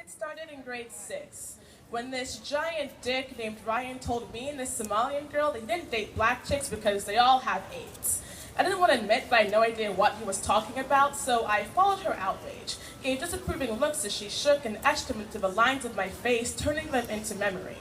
It started in grade 6 when this giant dick named Ryan told me and this Somalian girl they didn't date black chicks because they all have AIDS. I didn't want to admit that I had no idea what he was talking about, so I followed her outrage, gave disapproving looks as she shook and etched them into the lines of my face, turning them into memory.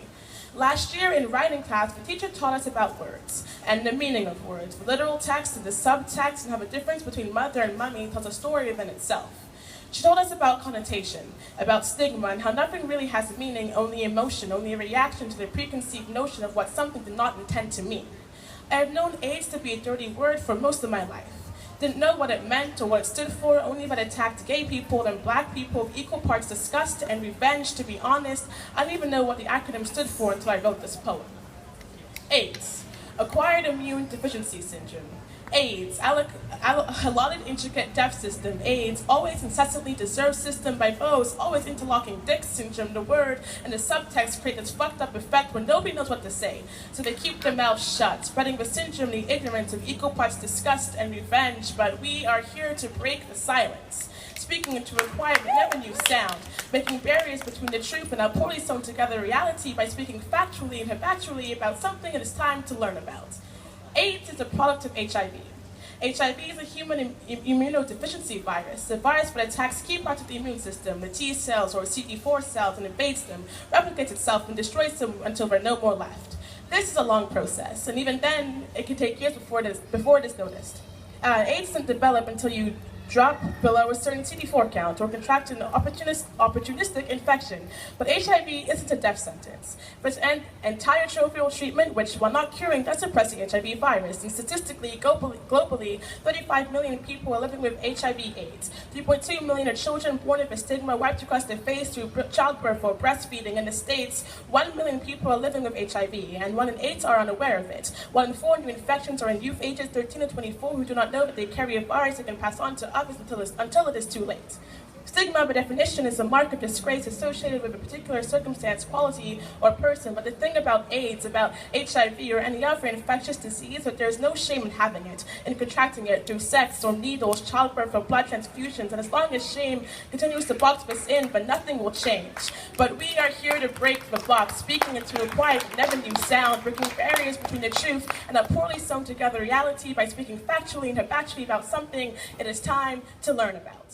Last year in writing class, the teacher taught us about words and the meaning of words, the literal text and the subtext, and how the difference between mother and mummy tells a story within itself. She told us about connotation, about stigma, and how nothing really has meaning, only emotion, only a reaction to the preconceived notion of what something did not intend to mean. I have known AIDS to be a dirty word for most of my life. Didn't know what it meant or what it stood for, only that it attacked gay people and black people with equal parts disgust and revenge. To be honest, I didn't even know what the acronym stood for until I wrote this poem. AIDS, Acquired Immune Deficiency Syndrome. AIDS, allotted intricate depth system. AIDS, always incessantly deserved system by foes, always interlocking dick syndrome. The word and the subtext create this fucked up effect where nobody knows what to say, so they keep their mouths shut, spreading the syndrome, the ignorance of equal parts disgust and revenge. But we are here to break the silence, speaking into a quiet but never new sound, making barriers between the truth and our poorly sewn together reality by speaking factually and habitually about something it is time to learn about. AIDS is a product of HIV. HIV is a human immunodeficiency virus, a virus that attacks key parts of the immune system, the T cells or CD4 cells, and invades them, replicates itself, and destroys them until there are no more left. This is a long process, and even then, it can take years before it is noticed. AIDS doesn't develop until you drop below a certain CD4 count or contract an opportunistic infection. But HIV isn't a death sentence. It's an antiretroviral treatment which, while not curing, does suppress the HIV virus. And statistically, globally, 35 million people are living with HIV/AIDS. 3.2 million are children born with a stigma wiped across their face through childbirth or breastfeeding. In the States, 1 million people are living with HIV, and 1 in 8 are unaware of it. 1 in 4 new infections are in youth ages 13 to 24 who do not know that they carry a virus that can pass on to others until it is too late. Stigma, by definition, is a mark of disgrace associated with a particular circumstance, quality, or person. But the thing about AIDS, about HIV, or any other infectious disease, that there's no shame in having it, in contracting it through sex, or needles, childbirth, or blood transfusions. And as long as shame continues to box us in, but nothing will change. But we are here to break the block, speaking into a quiet, never new sound, breaking barriers between the truth and a poorly sewn together reality by speaking factually and habitually about something it is time to learn about.